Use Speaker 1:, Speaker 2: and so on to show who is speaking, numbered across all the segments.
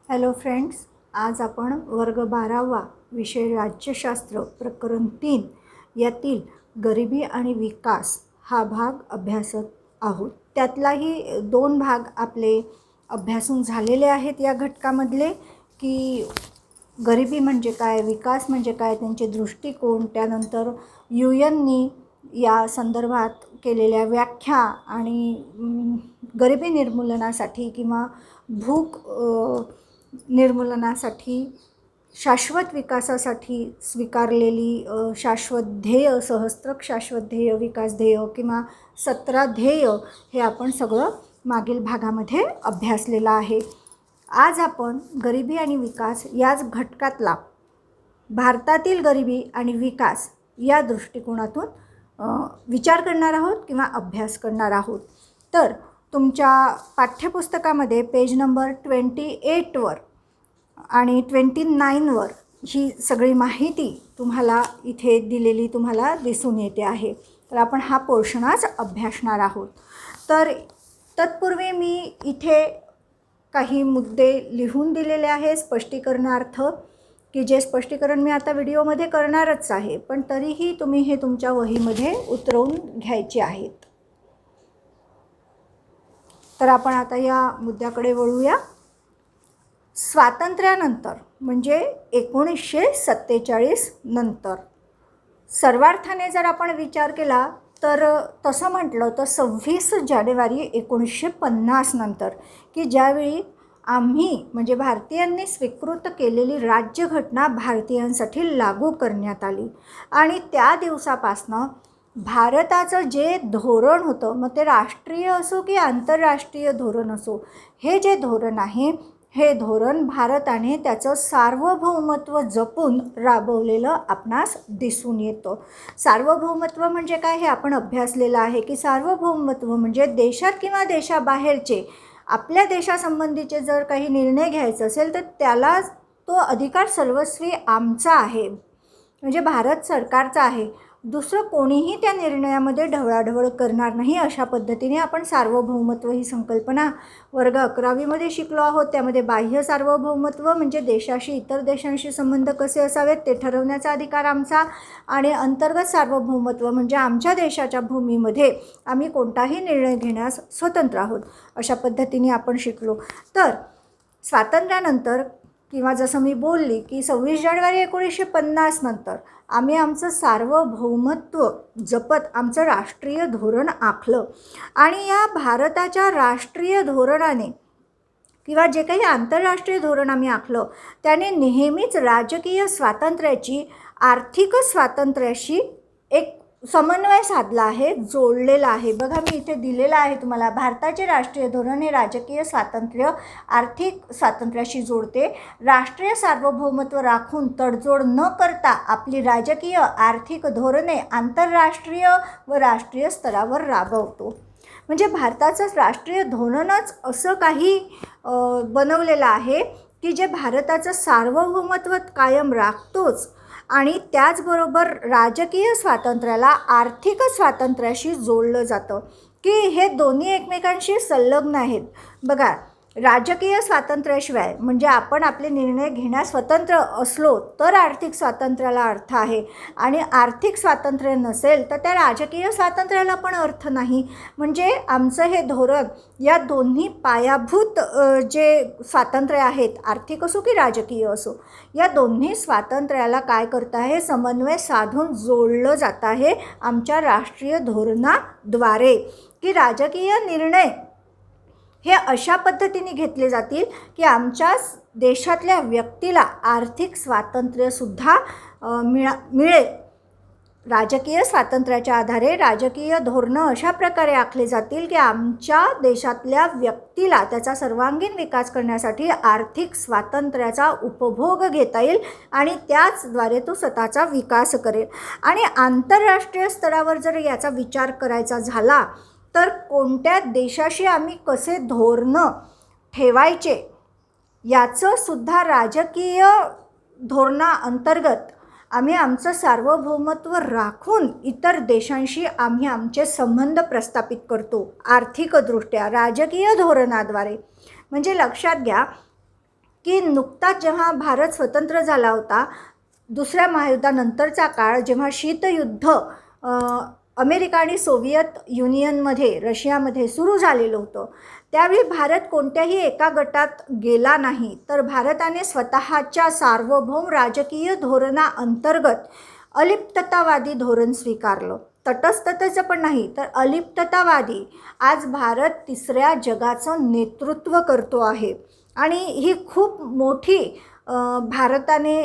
Speaker 1: Hello friends, आज आपण वर्ग 12वा विषय राज्यशास्त्र प्रकरण 3 यातील गरिबी आणि विकास हा भाग अभ्यासत आहोत। त्यातलाही 2 भाग आपले अभ्यासून झालेले आहेत या घटकामधले, की गरिबी म्हणजे काय, विकास म्हणजे काय, त्यांचे दृष्टिकोन, त्यानंतर UN या संदर्भात केलेल्या व्याख्या आणि गरिबी निर्मूलनासाठी किंवा भूक निर्मूलनासाठी शाश्वत विकासासाठी स्वीकारलेली शाश्वत ध्येय, सहस्त्रक शाश्वत ध्येय, विकास ध्येय किंवा 17 ध्येय हे आपण सगळं मागील भागामध्ये अभ्यासलेलं आहे। आज आपण गरिबी आणि विकास याच घटकातला भारतातील गरिबी आणि विकास या दृष्टिकोनातून विचार करणार आहोत किंवा अभ्यास करणार आहोत। तर तुमच्या पाठ्यपुस्तकामध्ये पेज नंबर 28वर आणि 29वर ही सगळी माहिती तुम्हाला इथे दिलेली तुम्हाला दिसून येते आहे। तर आपण हा पोर्शन आज अभ्यासणार आहोत। तर तत्पूर्वी मी इथे काही मुद्दे लिहून दिलेले आहे स्पष्टीकरणार्थ, की जे स्पष्टीकरण मी आता व्हिडिओमध्ये करणारच आहे, पण तरीही तुम्ही हे तुमच्या वहीमध्ये उतरवून घ्यायचे आहेत। तर आपण आता या मुद्द्याकडे वळूया। स्वातंत्र्यानंतर म्हणजे 1947 नंतर सर्वार्थाने जर आपण विचार केला तर तसं म्हटलं तर 26 जानेवारी 1950 नंतर, की ज्यावेळी आम्ही म्हणजे भारतीयांनी स्वीकृत केलेली राज्यघटना भारतीयांसाठी लागू करण्यात आली आणि त्या दिवसापासनं भारताचं जे धोरण होतं, मग ते राष्ट्रीय असो की आंतरराष्ट्रीय धोरण असो, हे जे धोरण आहे हे धोरण भारताने त्याचं सार्वभौमत्व जपून राबवलेलं आपणास दिसून येतं। सार्वभौमत्व म्हणजे काय हे आपण अभ्यासलेलं आहे, की सार्वभौमत्व म्हणजे देशात किंवा देशाबाहेरचे आपल्या देशासंबंधीचे जर काही निर्णय घ्यायचे असेल तर त्याला तो अधिकार सर्वस्वी आमचा आहे, म्हणजे भारत सरकारचा आहे। दुसरं कोणीही त्या निर्णयामध्ये ढवळाढवळ करणार नाही, अशा पद्धतीने आपण सार्वभौमत्व ही संकल्पना वर्ग 11वीमध्ये शिकलो आहोत। त्यामध्ये बाह्य सार्वभौमत्व म्हणजे देशाशी इतर देशांशी संबंध कसे असावेत ते ठरवण्याचा अधिकार आमचा, आणि अंतर्गत सार्वभौमत्व म्हणजे आमच्या देशाच्या भूमीमध्ये आम्ही कोणताही निर्णय घेण्यास स्वतंत्र आहोत, अशा पद्धतीने आपण शिकलो। तर स्वातंत्र्यानंतर किंवा जसं मी बोलली की 26 जानेवारी 1950 नंतर आम्ही आमचं सार्वभौमत्व जपत आमचं राष्ट्रीय धोरण आखलं, आणि या भारताच्या राष्ट्रीय धोरणाने किंवा जे काही आंतरराष्ट्रीय धोरण आम्ही आखलं त्याने नेहमीच राजकीय स्वातंत्र्याची आर्थिक स्वातंत्र्याशी एक समन्वय साधला आहे, जोडलेला आहे। बघा मी इथे दिलेलं आहे तुम्हाला, भारताचे राष्ट्रीय धोरण हे राजकीय स्वातंत्र्य आर्थिक स्वातंत्र्याशी जोडते, राष्ट्रीय सार्वभौमत्व राखून तडजोड न करता आपली राजकीय आर्थिक धोरणे आंतरराष्ट्रीय व राष्ट्रीय स्तरावर राबवतो। म्हणजे भारताचं राष्ट्रीय धोरणच असं काही बनवलेलं आहे की जे भारताचं सार्वभौमत्व कायम राखतोच आणि त्याचबरोबर राजकीय स्वातंत्र्याला आर्थिक स्वातंत्र्याशी जोडलं जातं, की हे दोन्ही एकमेकांशी संलग्न आहेत। बघा, राजकीय स्वातंत्र्याशिवाय म्हणजे आपण आपले निर्णय घेण्यास स्वतंत्र असलो तर आर्थिक स्वातंत्र्याला अर्थ आहे, आणि आर्थिक स्वातंत्र्य नसेल तर त्या राजकीय स्वातंत्र्याला पण अर्थ नाही। म्हणजे आमचं हे धोरण या दोन्ही पायाभूत जे स्वातंत्र्य आहेत, आर्थिक असो की राजकीय असो, या दोन्ही स्वातंत्र्याला काय करत आहे, समन्वय साधून जोडलं जात आहे आमच्या राष्ट्रीय धोरणाद्वारे, की राजकीय निर्णय हे अशा पद्धतीने घेतले जातील की आमच्या देशातल्या व्यक्तीला आर्थिक स्वातंत्र्यसुद्धा मिळेल। राजकीय स्वातंत्र्याच्या आधारे राजकीय धोरणं अशा प्रकारे आखले जातील की आमच्या देशातल्या व्यक्तीला त्याचा सर्वांगीण विकास करण्यासाठी आर्थिक स्वातंत्र्याचा उपभोग घेता येईल आणि त्याचद्वारे तो स्वतःचा विकास करेल। आणि आंतरराष्ट्रीय स्तरावर जर याचा विचार करायचा झाला तर कोणत्या देशाशी आम्ही कसे धोरणं ठेवायचे याचं सुद्धा राजकीय धोरणाअंतर्गत आम्ही आमचं सार्वभौमत्व राखून इतर देशांशी आम्ही आमचे संबंध प्रस्थापित करतो आर्थिकदृष्ट्या राजकीय धोरणाद्वारे। म्हणजे लक्षात घ्या की नुकताच जेव्हा भारत स्वतंत्र झाला होता, दुसऱ्या महायुद्धानंतरचा काळ जेव्हा शीतयुद्ध अमेरिका आणि सोव्हिएत युनियनमध्ये, रशियामध्ये सुरू झालेलं होतं, त्यावेळी भारत कोणत्याही एका गटात गेला नाही, तर भारताने स्वतःच्या सार्वभौम राजकीय धोरणाअंतर्गत अलिप्ततावादी धोरण स्वीकारलं. तटस्थतेचं पण नाही, तर अलिप्ततावादी. आज भारत तिसऱ्या जगाचं नेतृत्व करतो आहे आणि ही खूप मोठी भारताने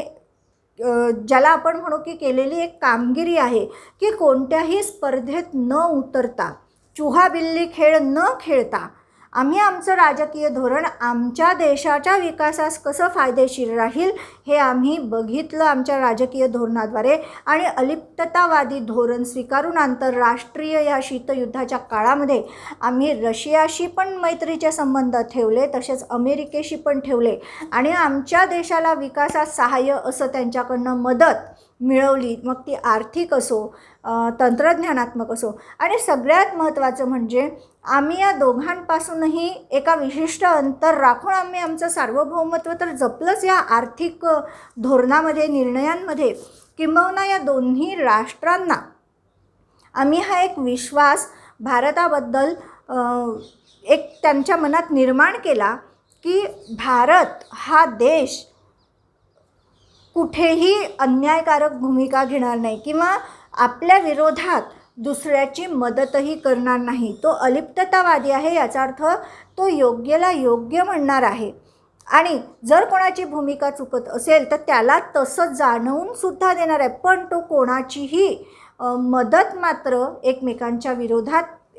Speaker 1: ज्याला आपण म्हणू की केलेली एक कामगिरी आहे की कोणत्याही स्पर्धेत न उतरता, चुहा-बिल्ली खेळ न खेळता आम्ही आमचं राजकीय धोरण आमच्या देशाच्या विकासास कसं फायदेशीर राहील हे आम्ही बघितलं आमच्या राजकीय धोरणाद्वारे. आणि अलिप्ततावादी धोरण स्वीकारून आंतरराष्ट्रीय या शीतयुद्धाच्या काळामध्ये आम्ही रशियाशी पण मैत्रीचे संबंध ठेवले, तसेच अमेरिकेशी पण ठेवले आणि आमच्या देशाला विकासात सहाय्य असं त्यांच्याकडनं मदत मिळवली, मग ती आर्थिक असो, तंत्रज्ञानात्मक असो. आणि सगळ्यात महत्त्वाचं म्हणजे आम्ही या दोघांपासूनही एका विशिष्ट अंतर राखून आम्ही आमचं सार्वभौमत्व तर जपलंच या आर्थिक धोरणामध्ये, निर्णयांमध्ये. किंबहुना या दोन्ही राष्ट्रांना आम्ही हा एक विश्वास भारताबद्दल एक त्यांच्या मनात निर्माण केला की भारत हा देश कुठेही अन्यायकारक भूमिका घेणार नाही किंवा आपल्या विरोधात दुसऱ्याची मदतही करणार नाही. तो अलिप्ततावादी आहे, याचा अर्थ तो योग्यला योग्य म्हणणार आहे आणि जर कोणाची भूमिका चुकत असेल तर त्याला तसं जाणवून सुद्धा देणार आहे, पण तो कोणाचीही मदत मात्र एकमेकांच्या विरोधात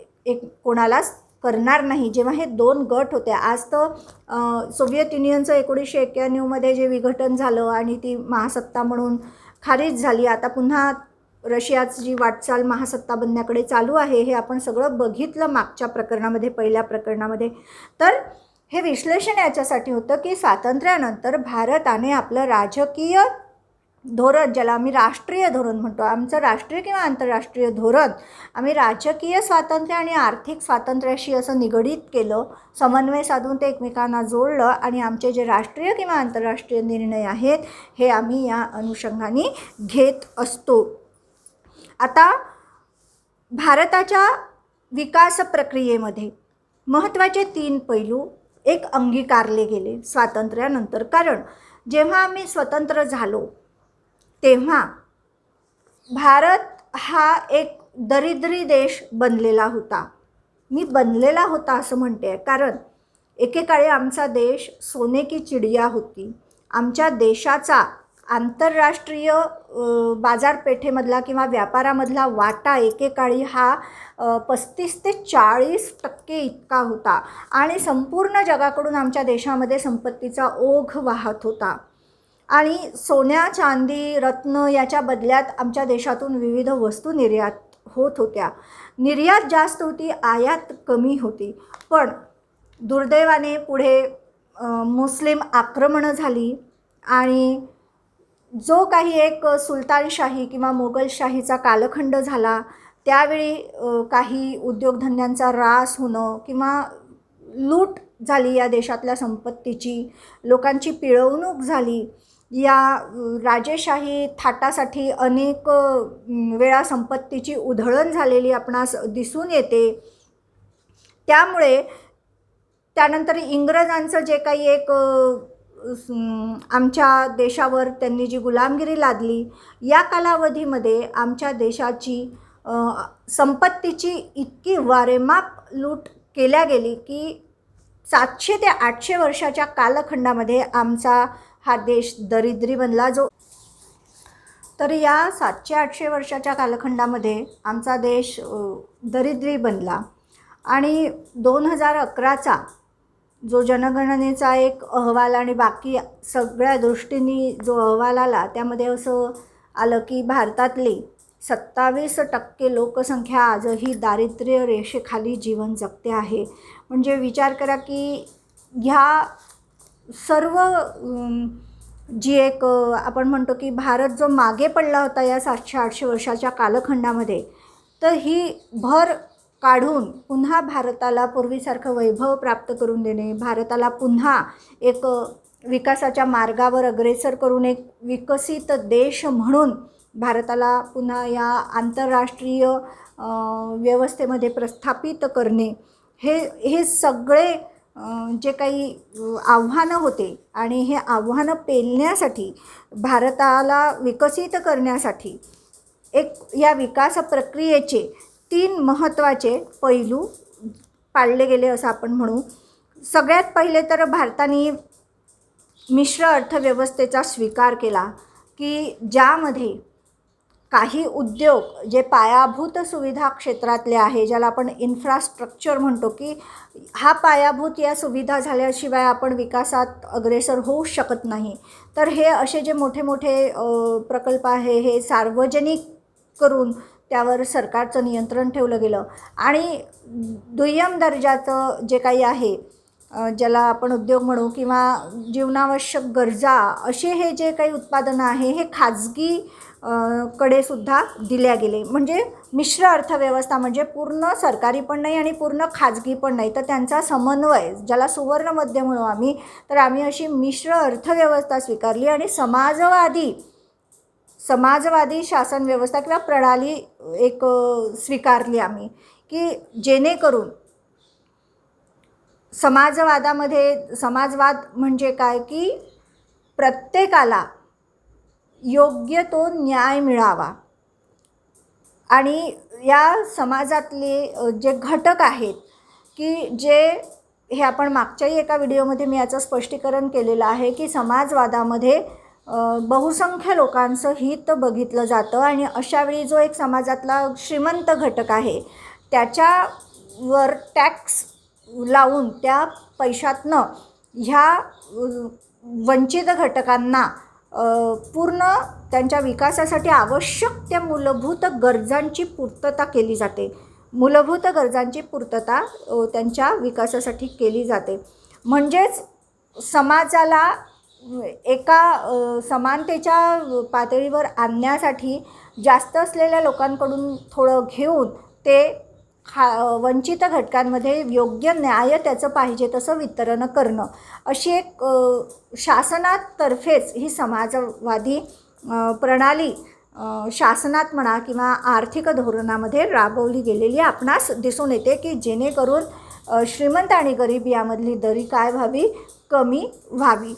Speaker 1: कोणालाच करणार नाही. जेव्हा हे दोन गट होते, आज तर सोव्हिएत युनियनचं 1991मध्ये जे विघटन झालं आणि ती महासत्ता म्हणून खारीज झाली, आता पुन्हा रशियाची जी वाटचाल महासत्ता बनण्याकडे चालू आहे हे आपण सगळं बघितलं मागच्या प्रकरणामध्ये, पहिल्या प्रकरणामध्ये. तर हे विश्लेषण याच्यासाठी होतं की स्वातंत्र्यानंतर भारताने आपलं राजकीय धोरण, ज्याला आम्ही राष्ट्रीय धोरण म्हणतो, आमचं राष्ट्रीय किंवा आंतरराष्ट्रीय धोरण आम्ही राजकीय स्वातंत्र्य आणि आर्थिक स्वातंत्र्याशी असं निगडीत केलं, समन्वय साधून ते एकमेकांना जोडलं आणि आमचे जे राष्ट्रीय किंवा आंतरराष्ट्रीय निर्णय आहेत हे आम्ही या अनुषंगाने घेत असतो. आता भारताच्या विकास प्रक्रियेमध्ये महत्त्वाचे 3 पैलू एक अंगीकारले गेले स्वातंत्र्यानंतर. कारण जेव्हा आम्ही स्वतंत्र झालो तेव्हा भारत हा एक दरिद्री देश बनलेला होता. मी बनलेला होता असं म्हणते, कारण एकेकाळी आमचा देश सोने की चिडिया होती. आमच्या देशाचा आंतरराष्ट्रीय बाजारपेठेमधला किंवा व्यापारामधला वाटा एकेकाळी हा 35 ते 40% इतका होता आणि संपूर्ण जगाकडून आमच्या देशामध्ये संपत्तीचा ओघ वाहत होता. आणि सोन्या, चांदी, रत्न याच्या बदल्यात आमच्या देशातून विविध वस्तू निर्यात होत होत्या. निर्यात जास्त होती, आयात कमी होती. पण दुर्दैवाने पुढे मुस्लिम आक्रमणं झाली आणि जो काही एक सुलतानशाही किंवा मोगलशाहीचा कालखंड झाला, त्यावेळी काही उद्योगधंद्यांचा ऱ्हास होणं किंवा लूट झाली या देशातल्या संपत्तीची, लोकांची पिळवणूक झाली. या राजेशाही थाटासाठी अनेक वेळा संपत्तीची उधळण झालेली आपणास दिसून येते. त्यामुळे त्यानंतर इंग्रजांचं जे काही एक आमच्या देशावर त्यांनी जी गुलामगिरी लादली, या कालावधीमध्ये आमच्या देशाची संपत्तीची इतकी वारेमाप लूट केल्या गेली की 700 ते 800 वर्षाच्या कालखंडामध्ये आमचा हा देश दरिद्री बनला. तर या 700-800 वर्षाच्या कालखंडामध्ये आमचा देश दरिद्री बनला आणि 2011चा जो जनगणनेचा एक अहवाल आणि बाकी सगळ्या दृष्टींनी जो अहवाल आला, त्यामध्ये असं आलं की भारतातली 27% लोकसंख्या आजही दारिद्र्य रेषेखाली जीवन जगते आहे. म्हणजे विचार करा की ह्या सर्व जी एक आपण म्हणतो की भारत जो मागे पडला होता या 700-800 वर्षाच्या कालखंडामध्ये, तर ही भर काढून पुन्हा भारताला पूर्वीसारखं वैभव प्राप्त करून देणे, भारताला पुन्हा एक विकासाच्या मार्गावर अग्रेसर करून एक विकसित देश म्हणून भारताला पुन्हा या आंतरराष्ट्रीय व्यवस्थेमध्ये प्रस्थापित करणे, हे सगळे जे काही आव्हानं होते आणि हे आव्हानं पेलण्यासाठी, भारताला विकसित करण्यासाठी एक या विकास प्रक्रियेचे 3 महत्त्वाचे पैलू पाळले गेले असं आपण म्हणू. सगळ्यात पहिले तर भारताने मिश्र अर्थव्यवस्थेचा स्वीकार केला, की ज्यामध्ये काही उद्योग जे पायाभूत सुविधा क्षेत्रातले आहे, ज्याला आपण इन्फ्रास्ट्रक्चर म्हणतो, की हा पायाभूत या सुविधा झाल्याशिवाय आपण विकासात अग्रेसर होऊ शकत नाही. तर हे असे जे मोठे मोठे प्रकल्प आहे हे सार्वजनिक करून त्यावर सरकारचं नियंत्रण ठेवलं गेलं. आणि दुय्यम दर्जाचं जे काही आहे, ज्याला आपण उद्योग म्हणू किंवा जीवनावश्यक गरजा, असे हे जे काही उत्पादनं आहे हे खाजगी कडे सुद्धा दिल्या गेले. म्हणजे मिश्र अर्थव्यवस्था म्हणजे पूर्ण सरकारी पण नाही आणि पूर्ण खाजगी पण नाही, तर त्यांचा समन्वय, ज्याला सुवर्ण मध्य म्हणू आम्ही, तर आम्ही अशी मिश्र अर्थव्यवस्था स्वीकारली. आणि समाजवादी शासन व्यवस्था किंवा प्रणाली एक स्वीकारली आम्ही, की जेणेकरून समाजवाद म्हणजे काय, की प्रत्येकाला योग्य तो न्याय मिळावा. आणि या समाजातले जे घटक आहेत, की हे आपण मागच्याही एका व्हिडिओमध्ये मी याचं स्पष्टीकरण केलेलं आहे, की समाजवादामध्ये बहुसंख्य लोकांचं हित बघितलं जातं. आणि अशावेळी जो एक समाजातला श्रीमंत घटक आहे त्याच्यावर टॅक्स लावून त्या पैशातनं ह्या वंचित घटकांना पूर्ण त्यांच्या विकासासाठी आवश्यक त्या मूलभूत गरजांची पूर्तता केली जाते. मूलभूत गरजांची पूर्तता त्यांच्या विकासासाठी केली जाते. म्हणजेच समाजाला एका समानतेच्या पातळीवर आणण्यासाठी जास्त असलेल्या लोकांकडून थोडं घेऊन ते वंचित घटकांमध्ये योग्य न्याय त्याचं पाहिजे तसं वितरण करणं, अशी एक शासनातर्फेच ही समाजवादी प्रणाली शासनात म्हणा किंवा आर्थिक धोरणामध्ये राबवली गेलेली आपणास दिसून येते, की जेणेकरून श्रीमंत आणि गरीब यामधली दरी काय व्हावी, कमी व्हावी.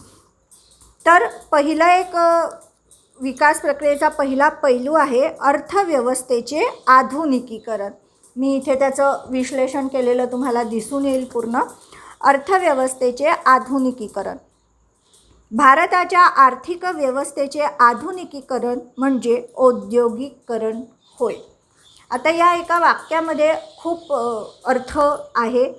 Speaker 1: तर पहिलं एक विकास प्रक्रियेचा पहिला पैलू आहे अर्थव्यवस्थेचे आधुनिकीकरण. मी इथे त्याचं विश्लेषण केलेलं तुम्हाला दिसून येईल पूर्ण. अर्थव्यवस्थेचे आधुनिकीकरण. भारताच्या आर्थिक व्यवस्थेचे आधुनिकीकरण म्हणजे औद्योगिकरण होय. आता या एका वाक्यामध्ये खूप अर्थ आहे.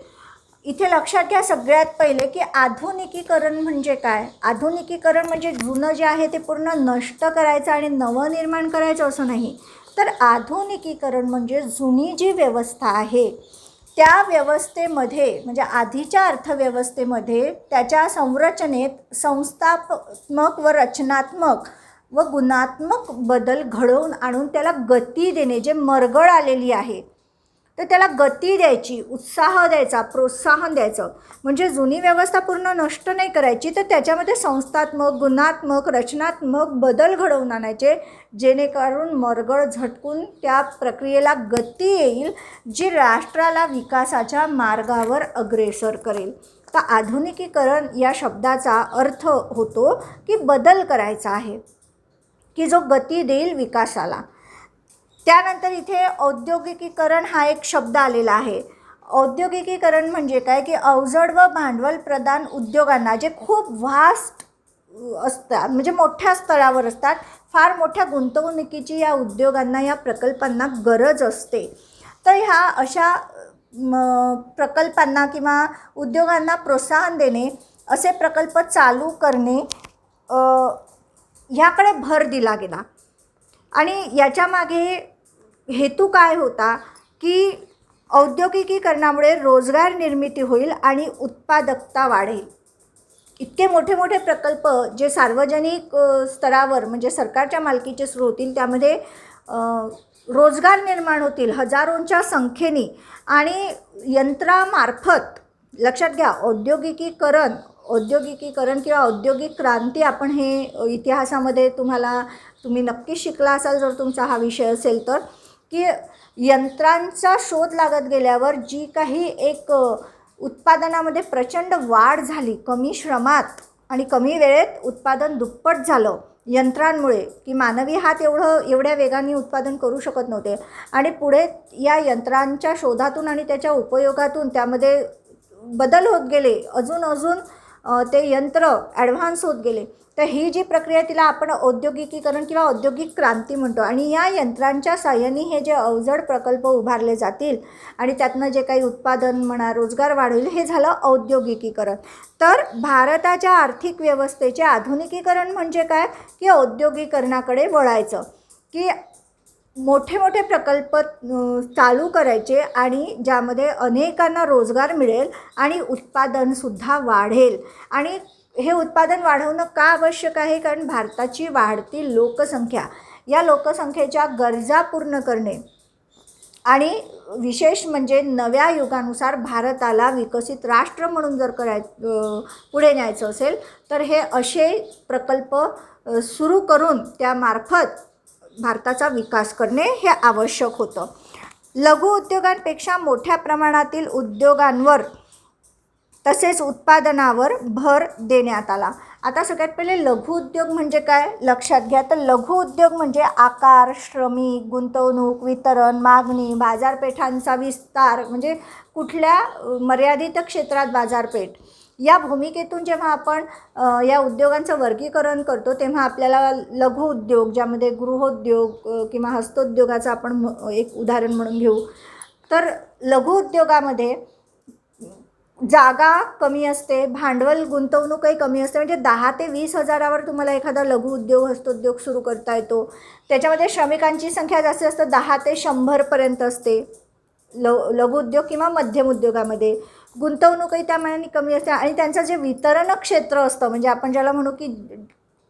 Speaker 1: इथे लक्षात घ्या सगळ्यात पहिले, की आधुनिकीकरण म्हणजे काय. आधुनिकीकरण म्हणजे जुनं जे आहे ते पूर्ण नष्ट करायचं आणि नवं निर्माण करायचं असं नाही. तर आधुनिकीकरण म्हणजे जुनी जी व्यवस्था आहे त्या व्यवस्थेमध्ये, म्हणजे आधीच्या अर्थव्यवस्थेमध्ये त्याच्या संरचनेत संस्थात्मक व रचनात्मक व गुणात्मक बदल घडवून आणून त्याला गती देणे. जे मरगळ आलेली आहे तर त्याला गती द्यायची, उत्साह द्यायचा, प्रोत्साहन द्यायचं. म्हणजे जुनी व्यवस्था पूर्ण नष्ट नाही करायची, तर त्याच्यामध्ये संस्थात्मक, गुणात्मक, रचनात्मक बदल घडवून आणायचे, जेणेकरून मरगळ झटकून त्या प्रक्रियेला गती येईल, जी राष्ट्राला विकासाच्या मार्गावर अग्रेसर करेल. तर आधुनिकीकरण या शब्दाचा अर्थ होतो की बदल करायचा आहे, की जो गती देईल विकासाला. त्यानंतर इथे औद्योगिकीकरण हा एक शब्द आलेला आहे. औद्योगिकीकरण म्हणजे काय, की अवजड व भांडवल प्रदान उद्योगांना, जे खूप व्हास्ट असतात म्हणजे मोठ्या स्तरावर असतात, फार मोठ्या गुंतवणुकीची या उद्योगांना, या प्रकल्पांना गरज असते. तर ह्या अशा प्रकल्पांना किंवा उद्योगांना प्रोत्साहन देणे, असे प्रकल्प चालू करणे, ह्याकडे भर दिला गेला. आणि याच्यामागे हेतू काय होता, की औद्योगिकीकरणामुळे रोजगार निर्मिती होईल आणि उत्पादकता वाढेल. इतके मोठे मोठे प्रकल्प जे सार्वजनिक स्तरावर म्हणजे सरकारच्या मालकीचे सुरू होतील, त्यामध्ये रोजगार निर्माण होतील हजारोंच्या संख्येने. आणि यंत्रामार्फत, लक्षात घ्या, औद्योगिकीकरण औद्योगिकीकरण किंवा औद्योगिक क्रांती आपण हे इतिहासामध्ये तुम्ही नक्की शिकला असाल जर तुमचा हा विषय असेल तर, की यंत्रांचा शोध लागत गेल्यावर जी काही एक उत्पादनामध्ये प्रचंड वाढ झाली, कमी श्रमात आणि कमी वेळेत उत्पादन दुप्पट झालं यंत्रांमुळे, की मानवी हात एवढ्या वेगाने उत्पादन करू शकत नव्हते. आणि पुढे या यंत्रांच्या शोधातून आणि त्याच्या उपयोगातून त्यामध्ये बदल होत गेले, अजून ते यंत्र ॲडव्हान्स होत गेले. तर ही जी प्रक्रिया तिला आपण औद्योगिकीकरण किंवा औद्योगिक क्रांती म्हणतो. आणि या यंत्रांच्या साहाय्याने हे जे अवजड प्रकल्प उभारले जातील आणि त्यातनं जे काही उत्पादन म्हणा, रोजगार वाढेल, हे झालं औद्योगिकीकरण. तर भारताच्या आर्थिक व्यवस्थेचे आधुनिकीकरण म्हणजे काय, की औद्योगिकरणाकडे वळायचं, की मोठे मोठे प्रकल्प चालू करायचे आणि ज्यामध्ये अनेकांना रोजगार मिळेल आणि उत्पादनसुद्धा वाढेल. आणि हे उत्पादन वाढवणं का आवश्यक आहे, कारण भारताची वाढती लोकसंख्या, या लोकसंख्येच्या गरजा पूर्ण करणे आणि विशेष म्हणजे नव्या युगानुसार भारताला विकसित राष्ट्र म्हणून जर पुढे न्यायचं असेल तर हे असे प्रकल्प सुरू करून त्यामार्फत भारताचा विकास करणे हे आवश्यक होतं. लघु उद्योगांपेक्षा मोठ्या प्रमाणातील उद्योगांवर तसेच उत्पादनावर भर देण्यात आला. आता सगळ्यात पहिले लघु उद्योग म्हणजे काय लक्षात घ्या. तर लघु उद्योग म्हणजे आकार, श्रमिक, गुंतवणूक, वितरण, मागणी, बाजारपेठांचा विस्तार, म्हणजे कुठल्या मर्यादित क्षेत्रात बाजारपेठ, या भूमिकेतून जेव्हा आपण या उद्योगांचं वर्गीकरण करतो तेव्हा आपल्याला लघु उद्योग, ज्यामध्ये गृहोद्योग किंवा हस्तोद्योगाचं आपण एक उदाहरण म्हणून घेऊ. तर लघु उद्योगामध्ये जागा कमी असते, भांडवल गुंतवणूकही कमी असते. म्हणजे 10 ते 20 हजारावर तुम्हाला एखादा लघु उद्योग, हस्तोद्योग सुरू करता येतो. त्याच्यामध्ये श्रमिकांची संख्या जास्त असते, 10 ते 100पर्यंत असते लघु उद्योग किंवा मध्यम उद्योगामध्ये. गुंतवणूकही त्या मानाने कमी असते आणि त्यांचं जे वितरण क्षेत्र असतं, म्हणजे आपण ज्याला म्हणू की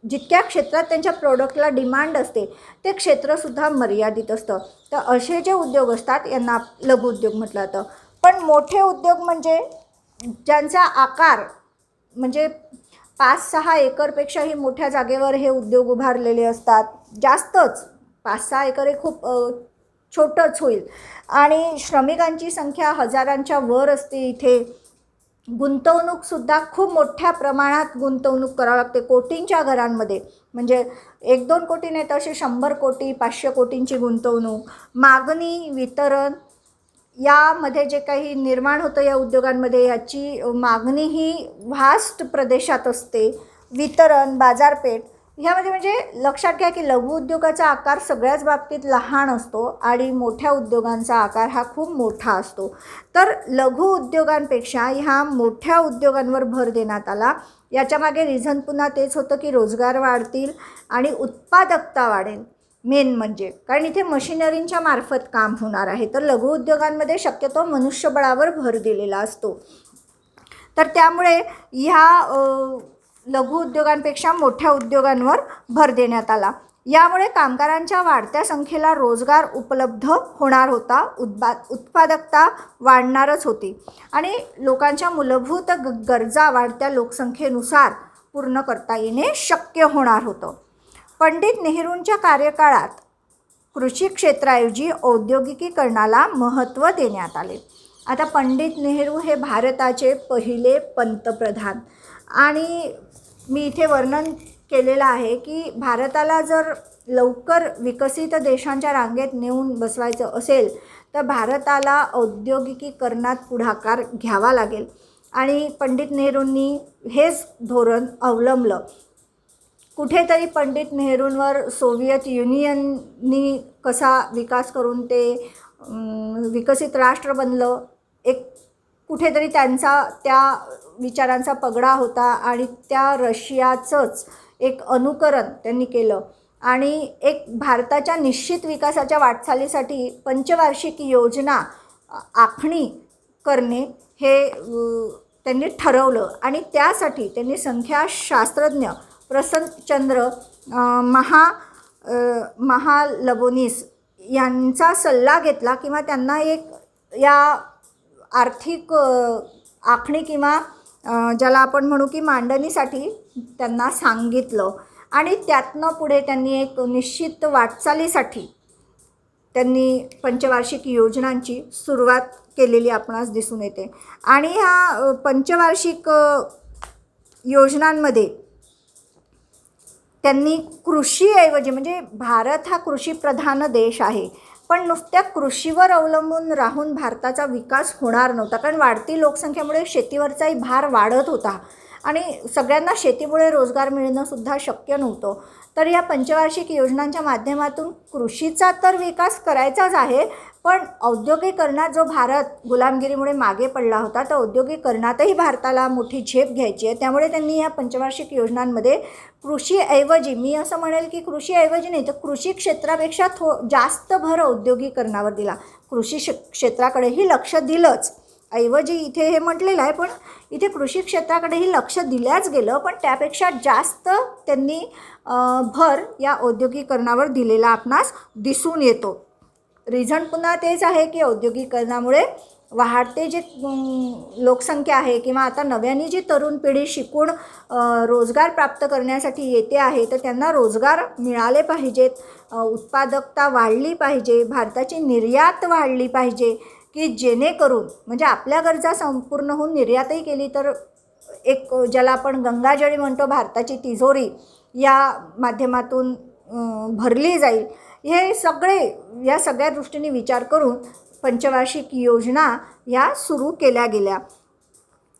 Speaker 1: जितक्या क्षेत्रात त्यांच्या प्रोडक्टला डिमांड असते ते क्षेत्रसुद्धा मर्यादित असतं. तर असे जे उद्योग असतात यांना लघु उद्योग म्हटलं जातं. पण मोठे उद्योग म्हणजे ज्यांचा आकार म्हणजे 5-6 एकरपेक्षाही मोठ्या जागेवर हे उद्योग उभारलेले असतात. जास्तच 5-6 एकर हे खूप छोटंच होईल आणि श्रमिकांची संख्या हजारांच्या वर असते. इथे गुंतवणूकसुद्धा खूप मोठ्या प्रमाणात गुंतवणूक करावं लागते कोटींच्या घरांमध्ये. म्हणजे 1-2 कोटी नाही तर असे 100 कोटी 500 कोटींची गुंतवणूक. मागणी, वितरण यामध्ये जे काही निर्माण होतं या उद्योगांमध्ये, याची मागणी ही व्हास्ट प्रदेशात असते. वितरण, बाजारपेठ ह्यामध्ये म्हणजे लक्षात घ्या की लघु उद्योगाचा आकार सगळ्याच बाबतीत लहान असतो आणि मोठ्या उद्योगांचा आकार हा खूप मोठा असतो. तर लघु उद्योगांपेक्षा ह्या मोठ्या उद्योगांवर भर देण्यात आला. याच्यामागे रिझन पुन्हा तेच होतं की रोजगार वाढतील आणि उत्पादकता वाढेल. मेन म्हणजे कारण इथे मशिनरींच्या मार्फत काम होणार आहे. तर लघु उद्योगांमध्ये शक्यतो मनुष्यबळावर भर दिलेला असतो. तर त्यामुळे ह्या लघु उद्योगांपेक्षा मोठ्या उद्योगांवर भर देण्यात आला. यामुळे कामगारांच्या वाढत्या संख्येला रोजगार उपलब्ध होणार होता. उत्पादकता वाढणारच होती आणि लोकांच्या मूलभूत गरजा वाढत्या लोकसंख्येनुसार पूर्ण करता येणे शक्य होणार होतं. पंडित नेहरूंच्या कार्यकाळात कृषी क्षेत्राऐवजी औद्योगिकीकरणाला महत्त्व देण्यात आले. आता पंडित नेहरू हे भारताचे पहिले पंतप्रधान आणि मी इथे वर्णन केलेलं आहे की भारताला जर लवकर विकसित देशांच्या रांगेत नेऊन बसवायचं असेल तर भारताला औद्योगिकीकरणात पुढाकार घ्यावा लागेल आणि पंडित नेहरूंनी हेच धोरण अवलंबलं. कुठेतरी पंडित नेहरूंवर सोव्हिएत युनियननी कसा विकास करून ते विकसित राष्ट्र बनलं, एक कुठेतरी त्यांचा त्या विचारांचा पगडा होता आणि त्या रशियाचंच एक अनुकरण त्यांनी केलं आणि एक भारताच्या निश्चित विकासाच्या वाटचालीसाठी पंचवार्षिक योजना आखणी करणे हे त्यांनी ठरवलं आणि त्यासाठी त्यांनी संख्याशास्त्रज्ञ प्रसन्नचंद्र महालबोनीस यांचा सल्ला घेतला किंवा त्यांना एक या आर्थिक आखणी किंवा ज्याला आपण म्हणू की मांडणीसाठी त्यांना सांगितलं आणि त्यातनं पुढे त्यांनी एक निश्चित वाटचालीसाठी त्यांनी पंचवार्षिक योजनांची सुरुवात केलेली आपणास दिसून येते. आणि ह्या पंचवार्षिक योजनांमध्ये त्यांनी कृषीऐवजी, म्हणजे भारत हा कृषीप्रधान देश आहे, पण नुसत्या कृषीवर अवलंबून राहून भारताचा विकास होणार नव्हता, कारण वाढती लोकसंख्येमुळे शेतीवरचाही भार वाढत होता आणि सगळ्यांना शेतीमुळे रोजगार मिळणंसुद्धा शक्य नव्हतं. तर या पंचवार्षिक योजनांच्या माध्यमातून कृषीचा तर विकास करायचाच आहे, पण औद्योगिकरणात जो भारत गुलामगिरीमुळे मागे पडला होता, तर औद्योगिकरणातही भारताला मोठी झेप घ्यायची आहे. त्यामुळे त्यांनी या पंचवार्षिक योजनांमध्ये कृषीऐवजी, मी असं म्हणेल की कृषीऐवजी नाही तर कृषी क्षेत्रापेक्षा जास्त भर औद्योगिकरणावर दिला. कृषी क्षेत्राकडेही लक्ष दिलंच, ऐवजी इथे हे म्हटलेलं आहे, पण इथे कृषी क्षेत्राकडेही लक्ष दिल्याच गेलं, पण त्यापेक्षा जास्त त्यांनी भर या औद्योगिकरणावर दिलेला आपणास दिसून येतो. रिझन पुन्हा तेच आहे की औद्योगिकरणामुळे वाढते जे लोकसंख्या आहे किंवा आता नव्याने जी तरुण पिढी शिकून रोजगार प्राप्त करण्यासाठी येते आहे, तर त्यांना रोजगार मिळाले पाहिजेत, उत्पादकता वाढली पाहिजे, भारताची निर्यात वाढली पाहिजे, की जेणेकरून म्हणजे आपल्या गरजा संपूर्ण होऊन निर्यातही केली तर एक ज्याला आपण गंगाजळी म्हणतो भारताची तिजोरी या माध्यमातून भरली जाईल. हे सगळे या सगळ्या दृष्टीने विचार करून पंचवार्षिक योजना ह्या सुरू केल्या गेल्या.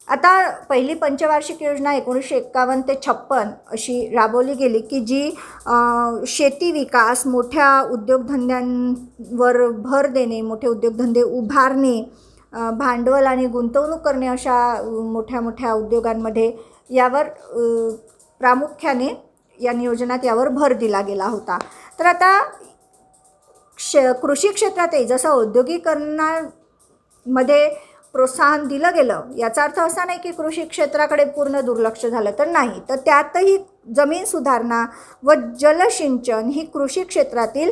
Speaker 1: आता पहिली पंचवार्षिक योजना 1951 ते 56 अशी राबवली गेली, की जी शेती विकास, मोठ्या उद्योगधंद्यांवर भर देणे, मोठे उद्योगधंदे उभारणे, भांडवल आणि गुंतवणूक करणे अशा मोठ्या मोठ्या उद्योगांमध्ये यावर प्रामुख्याने या नियोजनात यावर भर दिला गेला होता. तर आता कृषी क्षेत्रातही जसं औद्योगिकरणामध्ये प्रोत्साहन दिलं गेलं, याचा अर्थ असा नाही की कृषी क्षेत्राकडे पूर्ण दुर्लक्ष झालं, तर नाही. तर त्यातही जमीन सुधारणा व जलसिंचन ही कृषी क्षेत्रातील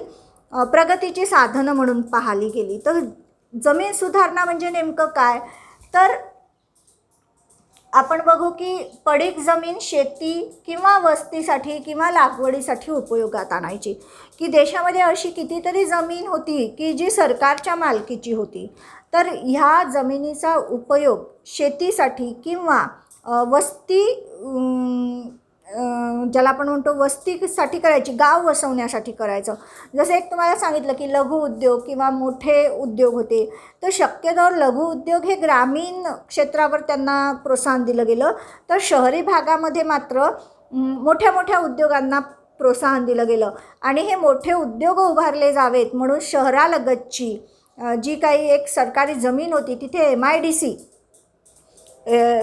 Speaker 1: प्रगतीची साधनं म्हणून पाहिली गेली. तर जमीन सुधारणा म्हणजे नेमकं काय, तर आपण बघू की पडीक जमीन शेती किंवा वस्तीसाठी किंवा लागवडीसाठी उपयोगात आणायची, की देशामध्ये अशी कितीतरी जमीन होती की जी सरकारच्या मालकीची होती. तर ह्या जमिनीचा उपयोग शेतीसाठी किंवा वस्ती ज्याला आपण म्हणतो वस्तीसाठी करायची, गाव वसवण्यासाठी करायचं. जसं एक तुम्हाला सांगितलं की लघु उद्योग किंवा मोठे उद्योग होते, तर शक्यतो लघु उद्योग हे ग्रामीण क्षेत्रावर त्यांना प्रोत्साहन दिलं गेलं, तर शहरी भागामध्ये मात्र मोठ्या मोठ्या उद्योगांना प्रोत्साहन दिलं गेलं. आणि हे मोठे उद्योग उभारले जावेत म्हणून शहरालगतची जी काही एक सरकारी जमीन होती तिथे MIDC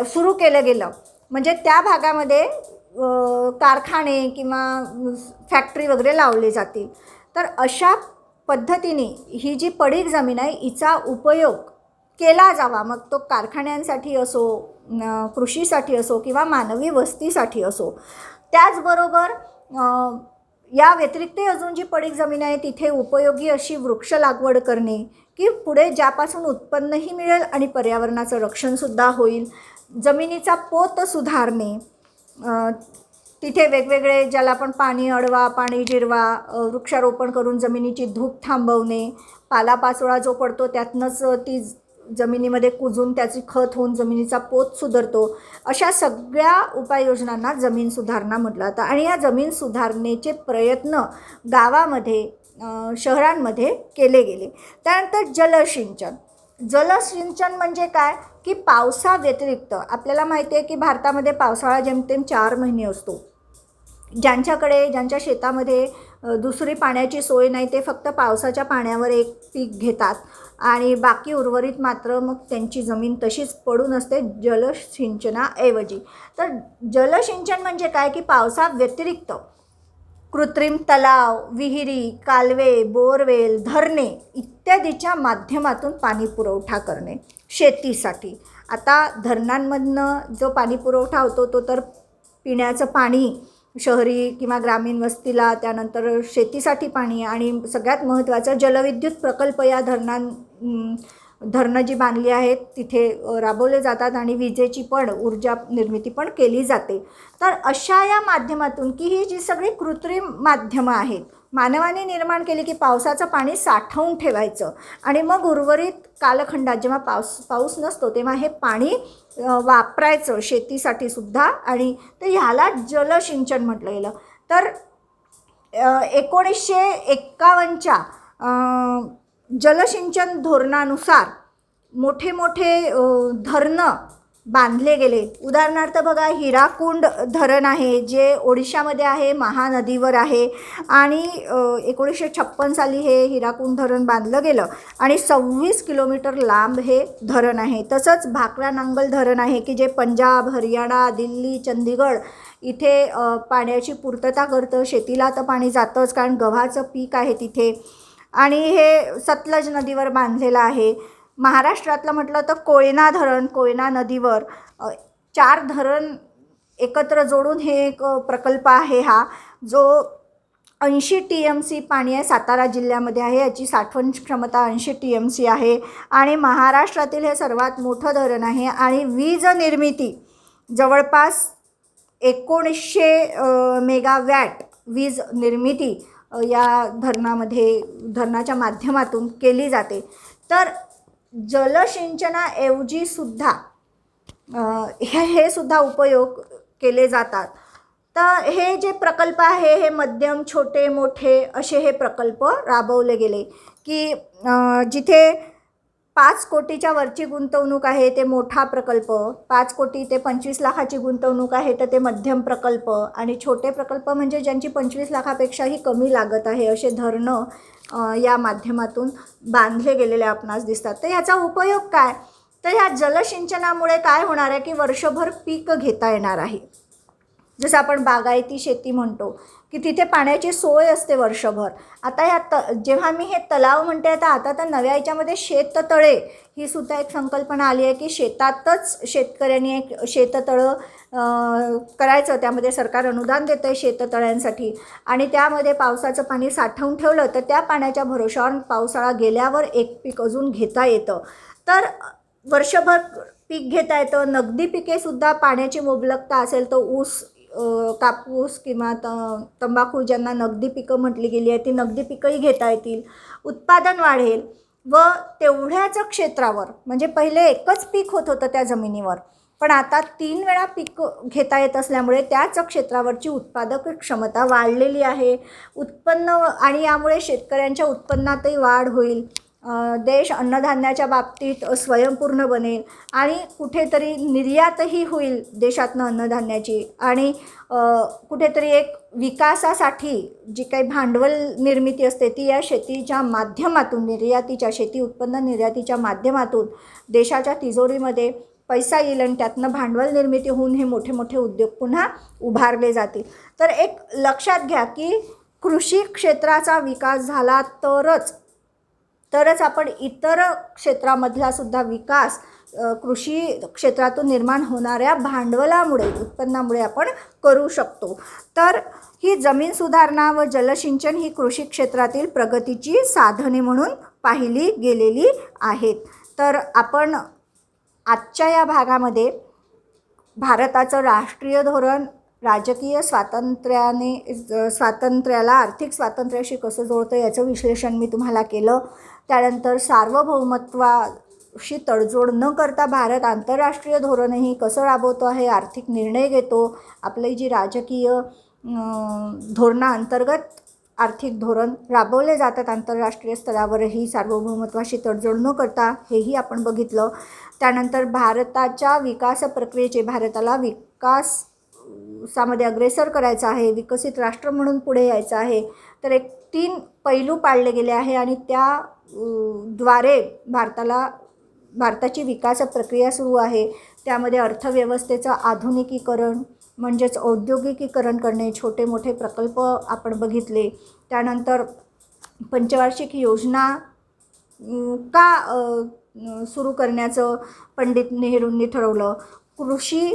Speaker 1: सुरू केलं गेलं, म्हणजे त्या भागामध्ये कारखाने किंवा फॅक्टरी वगैरे लावले जातील. तर अशा पद्धतीने ही जी पडीक जमीन आहे हिचा उपयोग केला जावा, मग तो कारखान्यांसाठी असो, कृषीसाठी असो किंवा मानवी वस्तीसाठी असो. त्याचबरोबर या व्यतिरिक्त अजून जी पडीक जमीन आहे तिथे उपयोगी अशी वृक्ष लागवड करणे, की पुढे ज्यापासून उत्पन्नही मिळेल आणि पर्यावरणाचं रक्षणसुद्धा होईल. जमिनीचा पोत सुधारणे, तिथे वेगवेगळे ज्याला आपण पाणी अडवा, पाणी जिरवा, वृक्षारोपण करून जमिनीची धूप थांबवणे, पालापाचोळा जो पडतो त्यातनंच ती जमिनीमध्ये कुजून त्याची खत होऊन जमिनीचा पोत सुधारतो. अशा सगळ्या उपाययोजनांना जमीन सुधारणा म्हटलं जातं. आणि या जमीन सुधारणेचे प्रयत्न गावामध्ये, शहरांमध्ये केले गेले. त्यानंतर जलसिंचन. जलसिंचन म्हणजे काय, की पावसाव्यतिरिक्त आपल्याला माहिती आहे की भारतामध्ये पावसाळा जेमतेम 4 महिने असतो. ज्यांच्या शेतामध्ये दुसरी पाण्याची सोय नाही ते फक्त पावसाच्या पाण्यावर एक पीक घेतात आणि बाकी उर्वरित मात्र मग त्यांची जमीन तशीच पडून असते जलसिंचनाऐवजी. तर जलसिंचन म्हणजे काय, की पावसाव्यतिरिक्त कृत्रिम तलाव, विहिरी, कालवे, बोरवेल, धरणे इत्यादीच्या माध्यमातून पाणी पुरवठा करणे शेतीसाठी. आता धरणांमधनं जो पाणी पुरवठा होतो तो तर पिण्याचं पाणी शहरी किंवा ग्रामीण वस्तीला, त्यानंतर शेतीसाठी पाणी, आणि सगळ्यात महत्त्वाचं जलविद्युत प्रकल्प या धरणं जी बांधली आहेत तिथे राबवले जातात आणि विजेची पण ऊर्जा निर्मिती पण केली जाते. तर अशा या माध्यमातून की ही जी सगळी कृत्रिम माध्यमं आहेत मानवाने निर्माण केली की पावसाचं पाणी साठवून ठेवायचं आणि मग उर्वरित कालखंडात जेव्हा पाऊस नसतो तेव्हा हे पाणी वापरायचं शेतीसाठी सुद्धा. आणि तर ह्याला जलसिंचन म्हटलं गेलं. तर 1951च्या जलसिंचन धोरणानुसार मोठे मोठे धरणं बांधले गेले. उदाहरणार्थ बघा, हिराकुंड धरण आहे जे ओडिशामध्ये आहे, महानदीवर आहे आणि 1956 साली हे हिराकुंड धरण बांधलं गेलं आणि 26 किलोमीटर लांब हे धरण आहे. तसंच भाकरा नांगल धरण आहे की जे पंजाब, हरियाणा, दिल्ली, चंदीगड इथे पाण्याची पूर्तता करतं. शेतीला तर पाणी जातंच कारण गव्हाचं पीक आहे तिथे आणि हे सतलज नदीवर बांधलेलं आहे. महाराष्ट्रातलं म्हटलं तर कोयना धरण, कोयना नदीवर 4 धरण एकत्र जोडून हे एक प्रकल्प आहे हा, जो 80 TMC पाणी आहे, सातारा जिल्ह्यामध्ये आहे. याची साठवण क्षमता 80 TMC आहे आणि महाराष्ट्रातील हे सर्वात मोठं धरण आहे. आणि वीज निर्मिती जवळपास 1900 मेगावॅट वीज निर्मिती या धरणाच्या माध्यमातून केली जाते. तर जलसिंचनाऐवजी सुद्धा हे सुद्धा उपयोग केले जातात. तर हे जे प्रकल्प आहे हे मध्यम, छोटे, मोठे असे हे प्रकल्प राबवले गेले की जिथे 5 कोटीच्या वरची गुंतवणूक आहे ते मोठा प्रकल्प, 5 कोटी ते 25 लाखाची गुंतवणूक आहे तर ते मध्यम प्रकल्प आणि छोटे प्रकल्प म्हणजे ज्यांची 25 लाखापेक्षाही कमी लागत आहे असे धरणं या माध्यमातून बांधले गेलेले आपणास दिसतात. तर याचा उपयोग काय, तर ह्या जलसिंचनामुळे काय होणार आहे की वर्षभर पीक घेता येणार आहे. जसं आपण बागायती शेती म्हणतो की तिथे पाण्याची सोय असते वर्षभर. आता जेव्हा मी हे तलाव म्हणते तर आता तर नव्या याच्यामध्ये शेततळे ही सुद्धा एक संकल्पना आली आहे की शेतातच शेतकऱ्यांनी एक शेततळं करायचं. त्यामध्ये सरकार अनुदान देतं आहे शेततळ्यांसाठी आणि त्यामध्ये पावसाचं पाणी साठवून ठेवलं तर त्या पाण्याच्या भरोशावर पावसाळा गेल्यावर एक पीक अजून घेता येतं. तर वर्षभर पीक घेता येतं. नगदी पिकेसुद्धा पाण्याची मुबलकता असेल तर ऊस, कापूस किंवा तंबाखू ज्यांना नगदी पिकं म्हटली गेली आहे ती नगदी पिकंही घेता येतील. उत्पादन वाढेल व तेवढ्याच क्षेत्रावर, म्हणजे पहिले एकच पीक होत होतं त्या जमिनीवर पण आता 3 वेळा पीक घेता येत असल्यामुळे त्याच क्षेत्रावरची उत्पादक क्षमता वाढलेली आहे. उत्पन्न आणि यामुळे शेतकऱ्यांच्या उत्पन्नातही वाढ होईल. देश अन्नधान्याच्या बाबतीत स्वयंपूर्ण बनेल आणि कुठेतरी निर्यातही होईल देशातनं अन्नधान्याची आणि कुठेतरी एक विकासासाठी जी काही भांडवल निर्मिती असते ती या शेतीच्या माध्यमातून, शेती उत्पन्न निर्यातीच्या माध्यमातून देशाच्या तिजोरीमध्ये पैसा येईल आणि त्यातनं भांडवल निर्मिती होऊन हे मोठे मोठे उद्योग पुन्हा उभारले जातील. तर एक लक्षात घ्या की कृषी क्षेत्राचा विकास झाला तरच आपण इतर क्षेत्रामधला सुद्धा विकास कृषी क्षेत्रातून निर्माण होणाऱ्या भांडवलामुळे, उत्पन्नामुळे आपण करू शकतो. तर ही जमीन सुधारणा व जलसिंचन ही कृषी क्षेत्रातील प्रगतीची साधने म्हणून पाहिली गेलेली आहेत. तर आपण आजच्या या भागामध्ये भारताचं राष्ट्रीय धोरण राजकीय स्वातंत्र्याला आर्थिक स्वातंत्र्याशी कसं जोडतं याचं विश्लेषण मी तुम्हाला केलं. त्यानंतर सार्वभौमत्वाशी तडजोड न करता भारत आंतरराष्ट्रीय धोरणही कसं राबवतो आहे, आर्थिक निर्णय घेतो, आपली जी राजकीय धोरणाअंतर्गत आर्थिक धोरण राबवले जातात आंतरराष्ट्रीय स्तरावरही सार्वभौमत्वाशी तडजोड न करता, हेही आपण बघितलं. त्यानंतर भारताच्या विकास प्रक्रियेचे, भारताला विकासामध्ये अग्रेसर करायचं आहे, विकसित राष्ट्र म्हणून पुढे यायचं आहे, तर एक 3 पैलू पाळले गेले आहे आणि त्या द्वारे भारताची विकास प्रक्रिया सुरू आहे. त्यामध्ये अर्थव्यवस्थेचं आधुनिकीकरण म्हणजेच औद्योगिकीकरण करणे, छोटे मोठे प्रकल्प आपण बघितले. त्यानंतर पंचवार्षिक योजना का सुरू करण्याचं पंडित नेहरूंनी ठरवलं, कृषी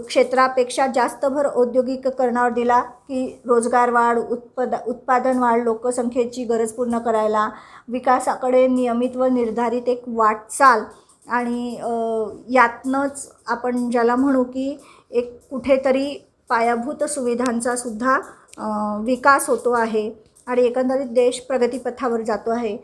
Speaker 1: क्षेत्रापेक्षा जास्त भर औद्योगिकीकरणावर दिला की रोजगार वाढ, उत्पादन वाढ, लोकसंख्येची गरज पूर्ण करायला, विकासाकडे नियमित व निर्धारित एक वाटचाल आणि यातनंच आपण ज्याला म्हणू की एक कुठेतरी पायाभूत सुविधांचा सुद्धा विकास होतो आहे आणि एकंदरीत देश प्रगतीपथावर जातो आहे.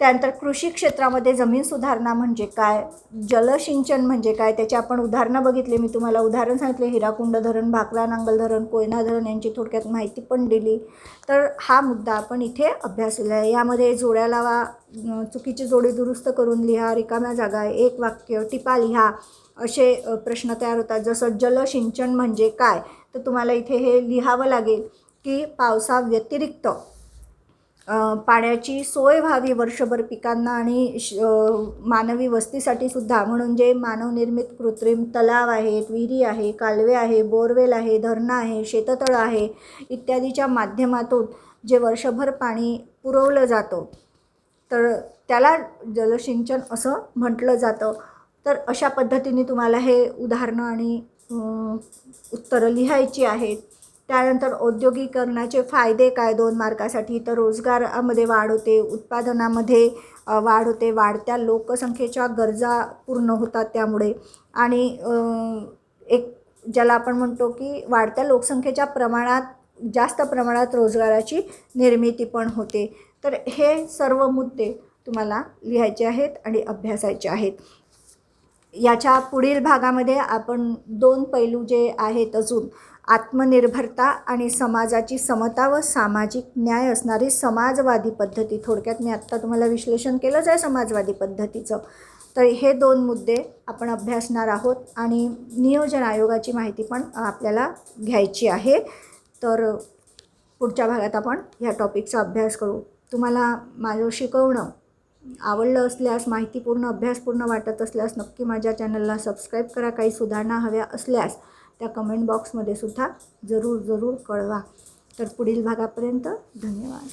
Speaker 1: त्यानंतर कृषी क्षेत्रामध्ये जमीन सुधारणा म्हणजे काय, जलसिंचन म्हणजे काय, त्याची आपण उदाहरणं बघितली. मी तुम्हाला उदाहरण सांगितले, हिराकुंड धरण, भाकरा नांगल धरण, कोयना धरण यांची थोडक्यात माहिती पण दिली. तर हा मुद्दा आपण इथे अभ्यासलेला आहे. यामध्ये जोड्या लावा, चुकीची जोडी दुरुस्त करून लिहा, रिकाम्या जागा, एक वाक्य, टिपा लिहा असे प्रश्न तयार होतात. जसं जलसिंचन म्हणजे काय, तर तुम्हाला इथे हे लिहावं लागेल की पावसाव्यतिरिक्त पाण्याची सोय व्हावी वर्षभर पिकांना आणि मानवी वस्तीसाठी सुद्धा, म्हणून जे मानवनिर्मित कृत्रिम तलाव आहेत, विहिरी आहे, कालवे आहे, बोरवेल आहे, धरणं आहे, शेततळं आहे इत्यादीच्या माध्यमातून जे वर्षभर पाणी पुरवलं जातं तर त्याला जलसिंचन असं म्हटलं जातं. तर अशा पद्धतीने तुम्हाला हे उदाहरणं आणि उत्तरं लिहायची आहेत. त्यानंतर औद्योगिकीकरणाचे फायदे काय 2 मार्कासाठी, तर रोजगारामध्ये वाढ होते, उत्पादनामध्ये वाढ होते, वाढत्या लोकसंख्येच्या गरजा पूर्ण होतात त्यामुळे, आणि एक ज्याला आपण म्हणतो की वाढत्या लोकसंख्येच्या जास्त प्रमाणात रोजगाराची निर्मिती पण होते. तर हे सर्व मुद्दे तुम्हाला लिहायचे आहेत आणि अभ्यासायचे आहेत. याच्या पुढील भागामध्ये आपण 2 पैलू जे आहेत अजून, आत्मनिर्भरता आणि समाजाची समता व सामाजिक न्याय असणारी समाजवादी पद्धती, थोडक्यात मी आत्ता तुम्हाला विश्लेषण केलंच आहे समाजवादी पद्धतीचं. तर हे 2 मुद्दे आपण अभ्यासणार आहोत आणि नियोजन आयोगाची माहिती पण आपल्याला घ्यायची आहे. तर पुढच्या भागात आपण ह्या टॉपिकचा अभ्यास करू. तुम्हाला माझं शिकवणं आवडलं असल्यास, माहितीपूर्ण अभ्यासपूर्ण वाटत असल्यास नक्की माझ्या चॅनलला सबस्क्राईब करा. काही सुधारणा हव्या असल्यास त्या कमेंट बॉक्समध्ये सुद्धा जरूर कळवा. तर पुढील भागापर्यंत धन्यवाद.